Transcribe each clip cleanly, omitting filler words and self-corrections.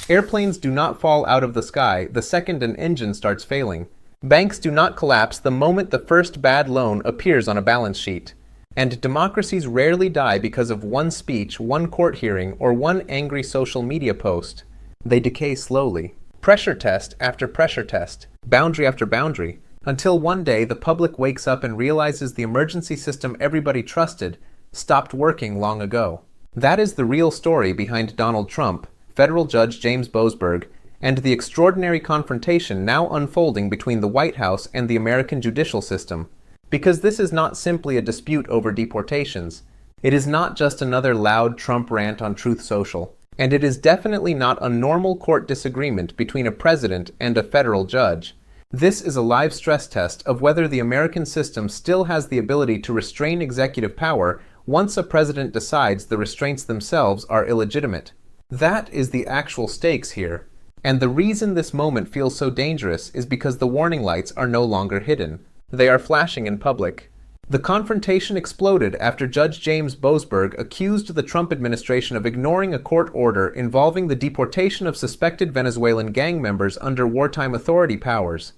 Airplanes do not fall out of the sky the second an engine starts failing. Banks do not collapse the moment the first bad loan appears on a balance sheet. And democracies rarely die because of one speech, one court hearing, or one angry social media post. They decay slowly. Pressure test after pressure test, boundary after boundary, until one day the public wakes up and realizes the emergency system everybody trusted stopped working long ago. That is the real story behind Donald Trump, federal Judge James Boasberg, and the extraordinary confrontation now unfolding between the White House and the American judicial system. Because this is not simply a dispute over deportations. It is not just another loud Trump rant on Truth Social. And it is definitely not a normal court disagreement between a president and a federal judge. This is a live stress test of whether the American system still has the ability to restrain executive power once a president decides the restraints themselves are illegitimate. That is the actual stakes here. And the reason this moment feels so dangerous is because the warning lights are no longer hidden. They are flashing in public. The confrontation exploded after Judge James Boasberg accused the Trump administration of ignoring a court order involving the deportation of suspected Venezuelan gang members under wartime authority powers.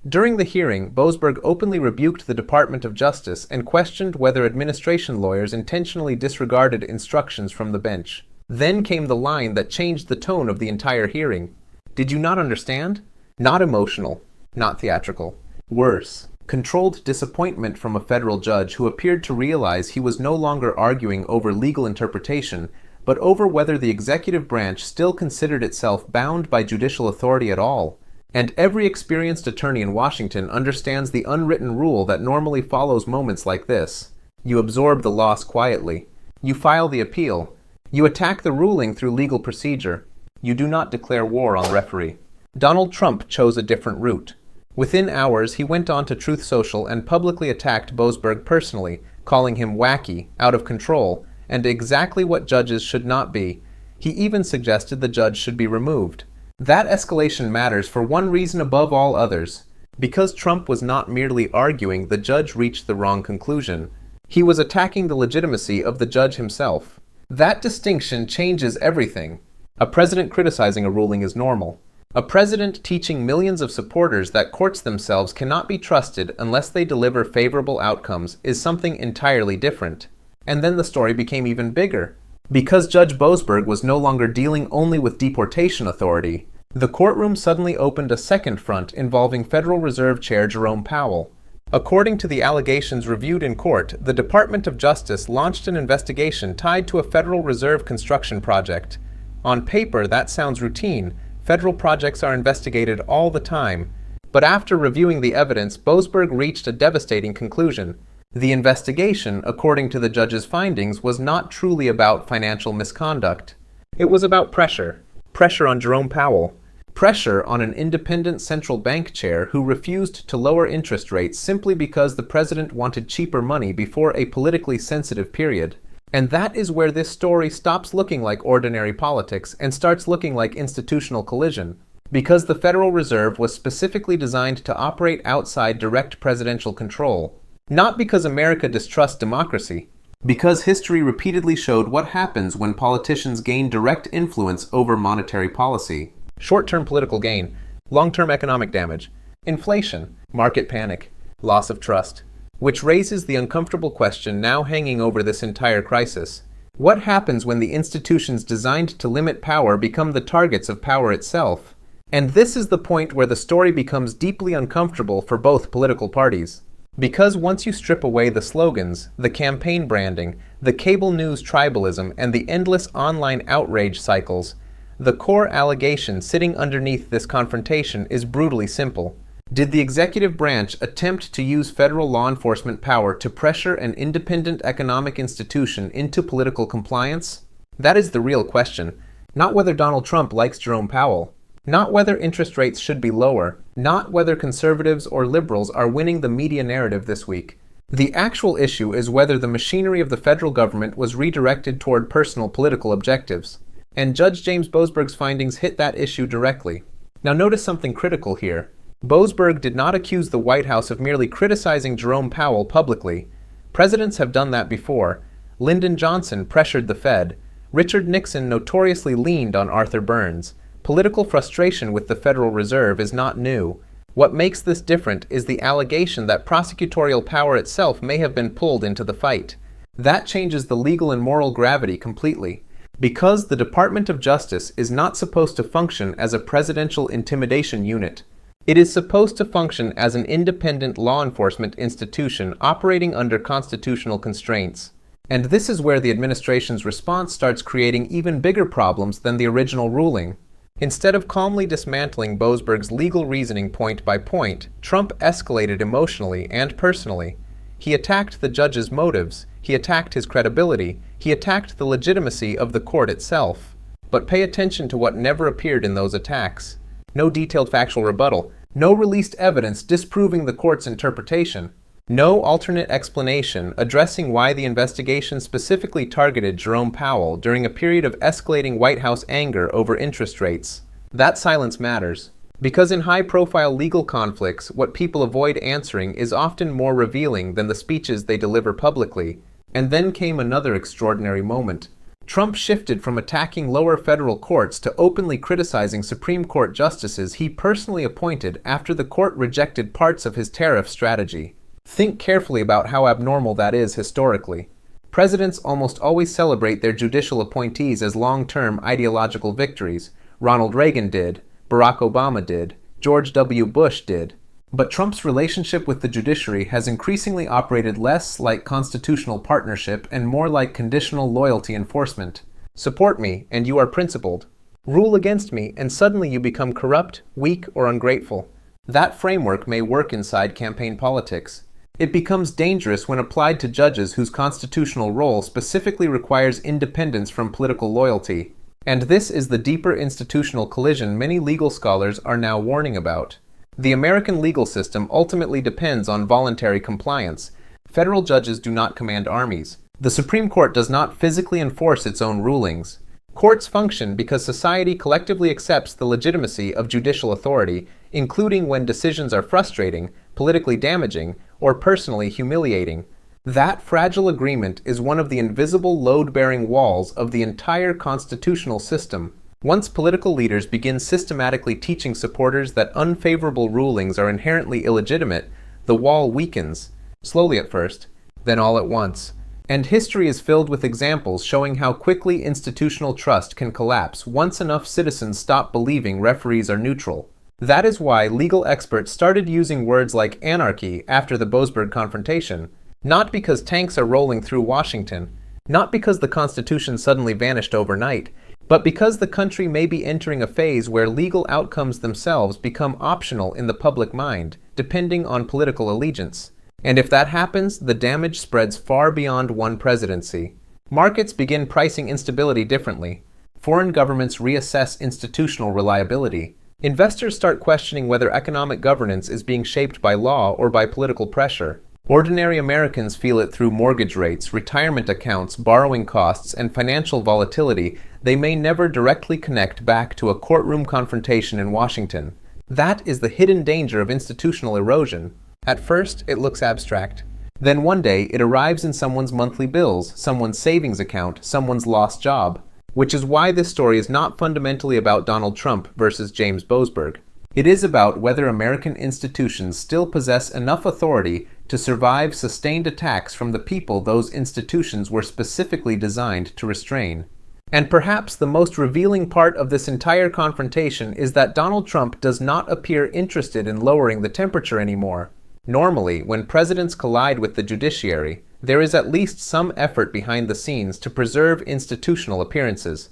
During the hearing, Boasberg openly rebuked the Department of Justice and questioned whether administration lawyers intentionally disregarded instructions from the bench. Then came the line that changed the tone of the entire hearing. Did you not understand? Not emotional, not theatrical. Worse. Controlled disappointment from a federal judge who appeared to realize he was no longer arguing over legal interpretation, but over whether the executive branch still considered itself bound by judicial authority at all. And every experienced attorney in Washington understands the unwritten rule that normally follows moments like this. You absorb the loss quietly. You file the appeal. You attack the ruling through legal procedure. You do not declare war on referee. Donald Trump chose a different route. Within hours, he went on to Truth Social and publicly attacked Boasberg personally, calling him wacky, out of control, and exactly what judges should not be. He even suggested the judge should be removed. That escalation matters for one reason above all others. Because Trump was not merely arguing the judge reached the wrong conclusion. He was attacking the legitimacy of the judge himself. That distinction changes everything. A president criticizing a ruling is normal. A president teaching millions of supporters that courts themselves cannot be trusted unless they deliver favorable outcomes is something entirely different. And then the story became even bigger. Because Judge Boasberg was no longer dealing only with deportation authority, the courtroom suddenly opened a second front involving Federal Reserve Chair Jerome Powell. According to the allegations reviewed in court, the Department of Justice launched an investigation tied to a Federal Reserve construction project. On paper, that sounds routine. Federal projects are investigated all the time. But after reviewing the evidence, Boasberg reached a devastating conclusion. The investigation, according to the judge's findings, was not truly about financial misconduct. It was about pressure. Pressure on Jerome Powell. Pressure on an independent central bank chair who refused to lower interest rates simply because the president wanted cheaper money before a politically sensitive period. And that is where this story stops looking like ordinary politics and starts looking like institutional collision. Because the Federal Reserve was specifically designed to operate outside direct presidential control. Not because America distrusts democracy. Because history repeatedly showed what happens when politicians gain direct influence over monetary policy. Short-term political gain, long-term economic damage, inflation, market panic, loss of trust. Which raises the uncomfortable question now hanging over this entire crisis. What happens when the institutions designed to limit power become the targets of power itself? And this is the point where the story becomes deeply uncomfortable for both political parties. Because once you strip away the slogans, the campaign branding, the cable news tribalism, and the endless online outrage cycles, the core allegation sitting underneath this confrontation is brutally simple. Did the executive branch attempt to use federal law enforcement power to pressure an independent economic institution into political compliance? That is the real question. Not whether Donald Trump likes Jerome Powell. Not whether interest rates should be lower. Not whether conservatives or liberals are winning the media narrative this week. The actual issue is whether the machinery of the federal government was redirected toward personal political objectives. And Judge James Boasberg's findings hit that issue directly. Now notice something critical here. Boasberg did not accuse the White House of merely criticizing Jerome Powell publicly. Presidents have done that before. Lyndon Johnson pressured the Fed. Richard Nixon notoriously leaned on Arthur Burns. Political frustration with the Federal Reserve is not new. What makes this different is the allegation that prosecutorial power itself may have been pulled into the fight. That changes the legal and moral gravity completely. Because the Department of Justice is not supposed to function as a presidential intimidation unit. It is supposed to function as an independent law enforcement institution operating under constitutional constraints. And this is where the administration's response starts creating even bigger problems than the original ruling. Instead of calmly dismantling Boasberg's legal reasoning point by point, Trump escalated emotionally and personally. He attacked the judge's motives, he attacked his credibility, he attacked the legitimacy of the court itself. But pay attention to what never appeared in those attacks. No detailed factual rebuttal, no released evidence disproving the court's interpretation, no alternate explanation addressing why the investigation specifically targeted Jerome Powell during a period of escalating White House anger over interest rates. That silence matters. Because in high-profile legal conflicts, what people avoid answering is often more revealing than the speeches they deliver publicly. And then came another extraordinary moment. Trump shifted from attacking lower federal courts to openly criticizing Supreme Court justices he personally appointed after the court rejected parts of his tariff strategy. Think carefully about how abnormal that is historically. Presidents almost always celebrate their judicial appointees as long-term ideological victories. Ronald Reagan did, Barack Obama did, George W. Bush did. But Trump's relationship with the judiciary has increasingly operated less like constitutional partnership and more like conditional loyalty enforcement. Support me, and you are principled. Rule against me, and suddenly you become corrupt, weak, or ungrateful. That framework may work inside campaign politics. It becomes dangerous when applied to judges whose constitutional role specifically requires independence from political loyalty. And this is the deeper institutional collision many legal scholars are now warning about. The American legal system ultimately depends on voluntary compliance. Federal judges do not command armies. The Supreme Court does not physically enforce its own rulings. Courts function because society collectively accepts the legitimacy of judicial authority, including when decisions are frustrating, politically damaging, or personally humiliating. That fragile agreement is one of the invisible load-bearing walls of the entire constitutional system. Once political leaders begin systematically teaching supporters that unfavorable rulings are inherently illegitimate, the wall weakens, slowly at first, then all at once. And history is filled with examples showing how quickly institutional trust can collapse once enough citizens stop believing referees are neutral. That is why legal experts started using words like anarchy after the Boasberg confrontation, not because tanks are rolling through Washington, not because the Constitution suddenly vanished overnight, but because the country may be entering a phase where legal outcomes themselves become optional in the public mind, depending on political allegiance. And if that happens, the damage spreads far beyond one presidency. Markets begin pricing instability differently. Foreign governments reassess institutional reliability. Investors start questioning whether economic governance is being shaped by law or by political pressure. Ordinary Americans feel it through mortgage rates, retirement accounts, borrowing costs, and financial volatility they may never directly connect back to a courtroom confrontation in Washington. That is the hidden danger of institutional erosion. At first, it looks abstract. Then one day, it arrives in someone's monthly bills, someone's savings account, someone's lost job. Which is why this story is not fundamentally about Donald Trump versus James Boasberg. It is about whether American institutions still possess enough authority to survive sustained attacks from the people those institutions were specifically designed to restrain. And perhaps the most revealing part of this entire confrontation is that Donald Trump does not appear interested in lowering the temperature anymore. Normally, when presidents collide with the judiciary, there is at least some effort behind the scenes to preserve institutional appearances.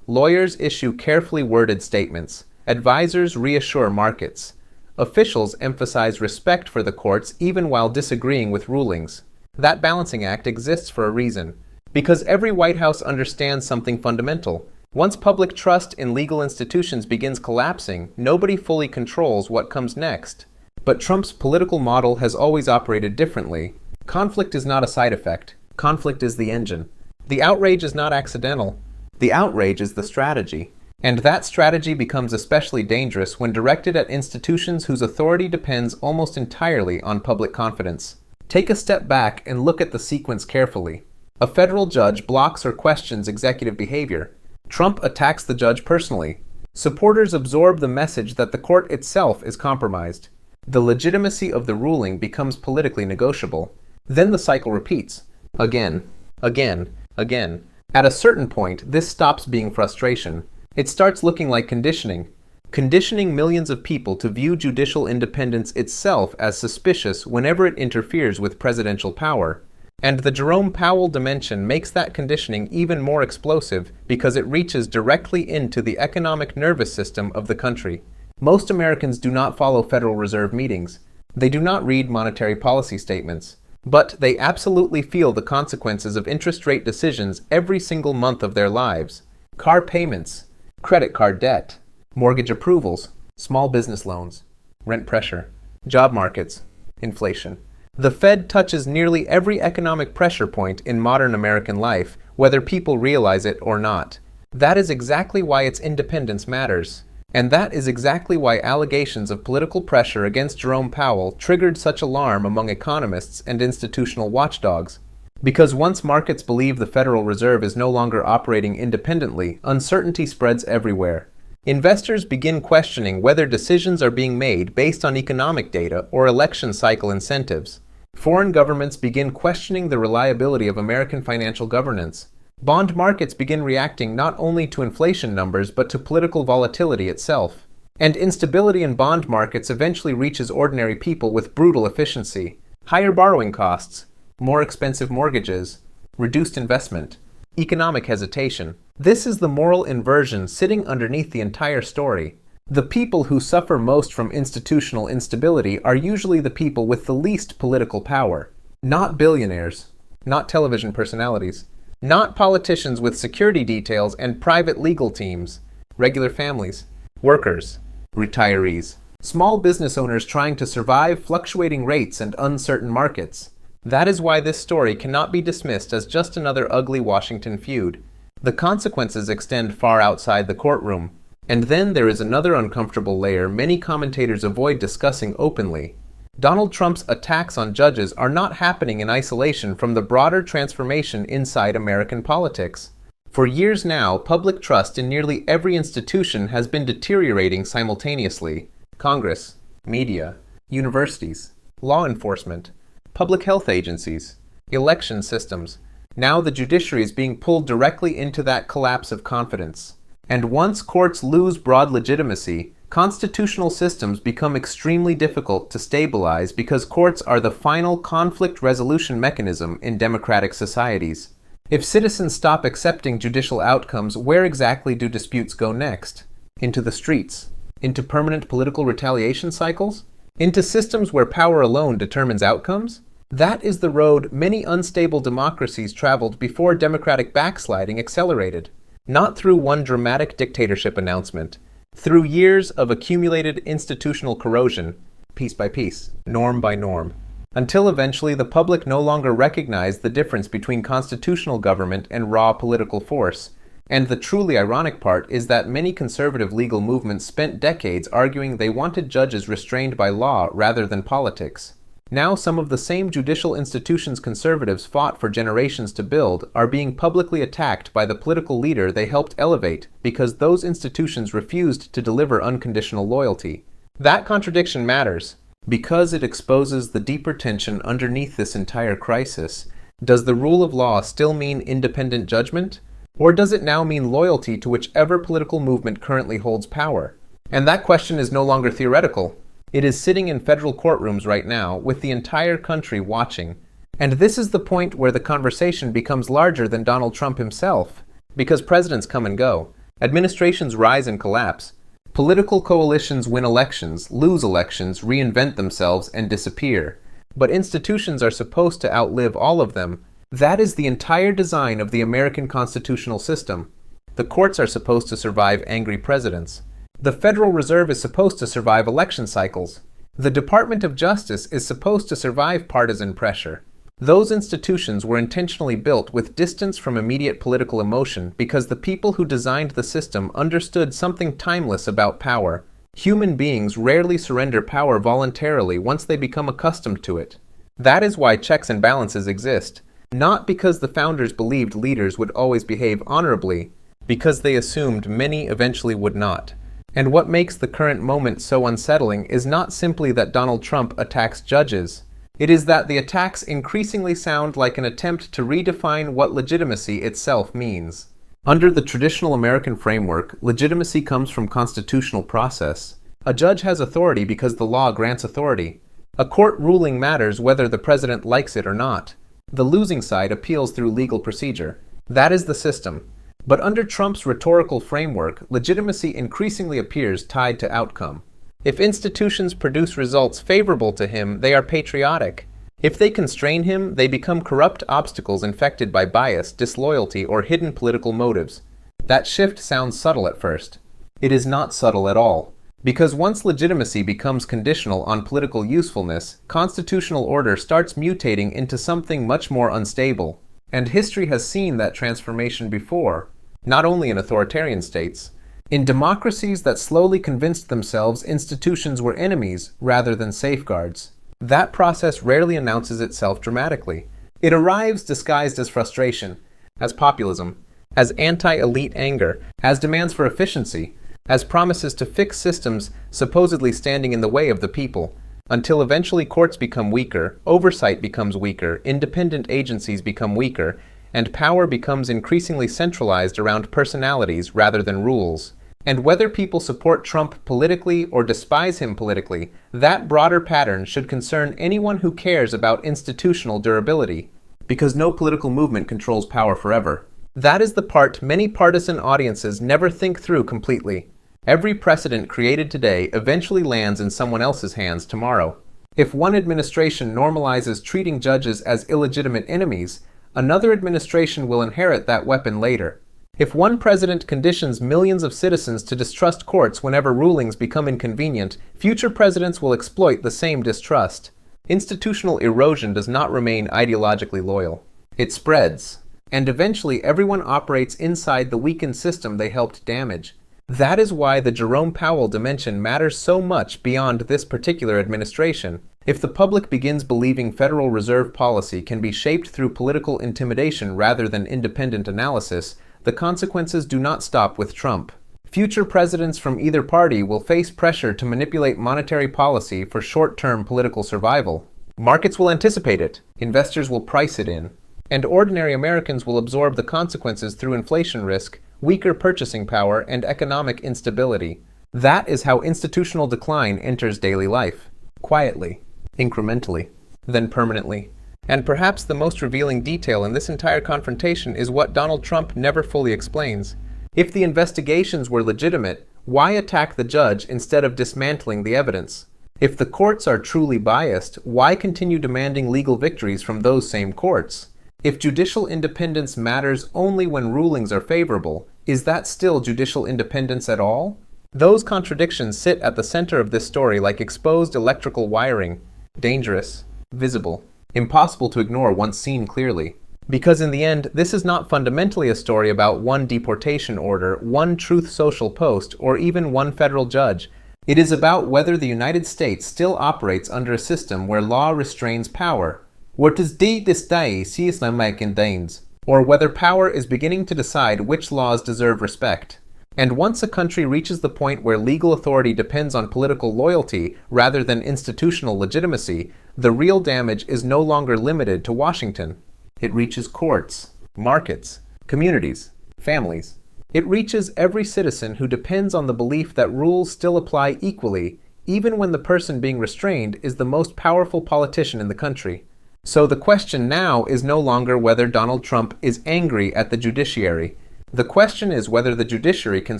Lawyers issue carefully worded statements. Advisors reassure markets. Officials emphasize respect for the courts even while disagreeing with rulings. That balancing act exists for a reason. Because every White House understands something fundamental. Once public trust in legal institutions begins collapsing, nobody fully controls what comes next. But Trump's political model has always operated differently. Conflict is not a side effect. Conflict is the engine. The outrage is not accidental. The outrage is the strategy. And that strategy becomes especially dangerous when directed at institutions whose authority depends almost entirely on public confidence. Take a step back and look at the sequence carefully. A federal judge blocks or questions executive behavior. Trump attacks the judge personally. Supporters absorb the message that the court itself is compromised. The legitimacy of the ruling becomes politically negotiable. Then the cycle repeats. Again, again, again. At a certain point, this stops being frustration. It starts looking like conditioning. Conditioning millions of people to view judicial independence itself as suspicious whenever it interferes with presidential power. And the Jerome Powell dimension makes that conditioning even more explosive because it reaches directly into the economic nervous system of the country. Most Americans do not follow Federal Reserve meetings. They do not read monetary policy statements. But they absolutely feel the consequences of interest rate decisions every single month of their lives. Car payments, credit card debt, mortgage approvals, small business loans, rent pressure, job markets, inflation. The Fed touches nearly every economic pressure point in modern American life, whether people realize it or not. That is exactly why its independence matters. And that is exactly why allegations of political pressure against Jerome Powell triggered such alarm among economists and institutional watchdogs. Because once markets believe the Federal Reserve is no longer operating independently, uncertainty spreads everywhere. Investors begin questioning whether decisions are being made based on economic data or election cycle incentives. Foreign governments begin questioning the reliability of American financial governance. Bond markets begin reacting not only to inflation numbers but to political volatility itself. And instability in bond markets eventually reaches ordinary people with brutal efficiency. Higher borrowing costs, more expensive mortgages, reduced investment, economic hesitation. This is the moral inversion sitting underneath the entire story. The people who suffer most from institutional instability are usually the people with the least political power. Not billionaires, not television personalities, not politicians with security details and private legal teams, regular families, workers, retirees, small business owners trying to survive fluctuating rates and uncertain markets. That is why this story cannot be dismissed as just another ugly Washington feud. The consequences extend far outside the courtroom. And then there is another uncomfortable layer many commentators avoid discussing openly. Donald Trump's attacks on judges are not happening in isolation from the broader transformation inside American politics. For years now, public trust in nearly every institution has been deteriorating simultaneously. Congress, media, universities, law enforcement, public health agencies, election systems. Now the judiciary is being pulled directly into that collapse of confidence. And once courts lose broad legitimacy, constitutional systems become extremely difficult to stabilize because courts are the final conflict resolution mechanism in democratic societies. If citizens stop accepting judicial outcomes, where exactly do disputes go next? Into the streets? Into permanent political retaliation cycles? Into systems where power alone determines outcomes? That is the road many unstable democracies traveled before democratic backsliding accelerated. Not through one dramatic dictatorship announcement, through years of accumulated institutional corrosion, piece by piece, norm by norm, until eventually the public no longer recognized the difference between constitutional government and raw political force. And the truly ironic part is that many conservative legal movements spent decades arguing they wanted judges restrained by law rather than politics. Now some of the same judicial institutions conservatives fought for generations to build are being publicly attacked by the political leader they helped elevate because those institutions refused to deliver unconditional loyalty. That contradiction matters because it exposes the deeper tension underneath this entire crisis. Does the rule of law still mean independent judgment? Or does it now mean loyalty to whichever political movement currently holds power? And that question is no longer theoretical. It is sitting in federal courtrooms right now, with the entire country watching. And this is the point where the conversation becomes larger than Donald Trump himself. Because presidents come and go, administrations rise and collapse, political coalitions win elections, lose elections, reinvent themselves, and disappear. But institutions are supposed to outlive all of them. That is the entire design of the American constitutional system. The courts are supposed to survive angry presidents. The Federal Reserve is supposed to survive election cycles. The Department of Justice is supposed to survive partisan pressure. Those institutions were intentionally built with distance from immediate political emotion because the people who designed the system understood something timeless about power. Human beings rarely surrender power voluntarily once they become accustomed to it. That is why checks and balances exist, not because the founders believed leaders would always behave honorably, because they assumed many eventually would not. And what makes the current moment so unsettling is not simply that Donald Trump attacks judges. It is that the attacks increasingly sound like an attempt to redefine what legitimacy itself means. Under the traditional American framework, legitimacy comes from constitutional process. A judge has authority because the law grants authority. A court ruling matters whether the president likes it or not. The losing side appeals through legal procedure. That is the system. But under Trump's rhetorical framework, legitimacy increasingly appears tied to outcome. If institutions produce results favorable to him, they are patriotic. If they constrain him, they become corrupt obstacles infected by bias, disloyalty, or hidden political motives. That shift sounds subtle at first. It is not subtle at all. Because once legitimacy becomes conditional on political usefulness, constitutional order starts mutating into something much more unstable. And history has seen that transformation before, not only in authoritarian states. In democracies that slowly convinced themselves institutions were enemies rather than safeguards. That process rarely announces itself dramatically. It arrives disguised as frustration, as populism, as anti-elite anger, as demands for efficiency, as promises to fix systems supposedly standing in the way of the people, until eventually courts become weaker, oversight becomes weaker, independent agencies become weaker, and power becomes increasingly centralized around personalities rather than rules. And whether people support Trump politically or despise him politically, that broader pattern should concern anyone who cares about institutional durability, because no political movement controls power forever. That is the part many partisan audiences never think through completely. Every precedent created today eventually lands in someone else's hands tomorrow. If one administration normalizes treating judges as illegitimate enemies, another administration will inherit that weapon later. If one president conditions millions of citizens to distrust courts whenever rulings become inconvenient, future presidents will exploit the same distrust. Institutional erosion does not remain ideologically loyal. It spreads, and eventually everyone operates inside the weakened system they helped damage. That is why the Jerome Powell dimension matters so much beyond this particular administration. If the public begins believing Federal Reserve policy can be shaped through political intimidation rather than independent analysis, the consequences do not stop with Trump. Future presidents from either party will face pressure to manipulate monetary policy for short-term political survival. Markets will anticipate it, investors will price it in, and ordinary Americans will absorb the consequences through inflation risk, weaker purchasing power, and economic instability. That is how institutional decline enters daily life. Quietly, incrementally, then permanently. And perhaps the most revealing detail in this entire confrontation is what Donald Trump never fully explains. If the investigations were legitimate, why attack the judge instead of dismantling the evidence? If the courts are truly biased, why continue demanding legal victories from those same courts? If judicial independence matters only when rulings are favorable, is that still judicial independence at all? Those contradictions sit at the center of this story like exposed electrical wiring. Dangerous, visible, impossible to ignore once seen clearly. Because in the end, this is not fundamentally a story about one deportation order, one Truth Social post, or even one federal judge. It is about whether the United States still operates under a system where law restrains power. What is this day sees no making danes, or whether power is beginning to decide which laws deserve respect. And once a country reaches the point where legal authority depends on political loyalty rather than institutional legitimacy, the real damage is no longer limited to Washington. It reaches courts, markets, communities, families. It reaches every citizen who depends on the belief that rules still apply equally, even when the person being restrained is the most powerful politician in the country. So the question now is no longer whether Donald Trump is angry at the judiciary. The question is whether the judiciary can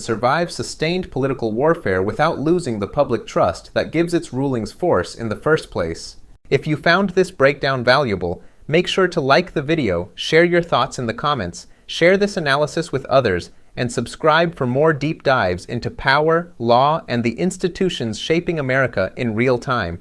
survive sustained political warfare without losing the public trust that gives its rulings force in the first place. If you found this breakdown valuable, make sure to like the video, share your thoughts in the comments, share this analysis with others, and subscribe for more deep dives into power, law, and the institutions shaping America in real time.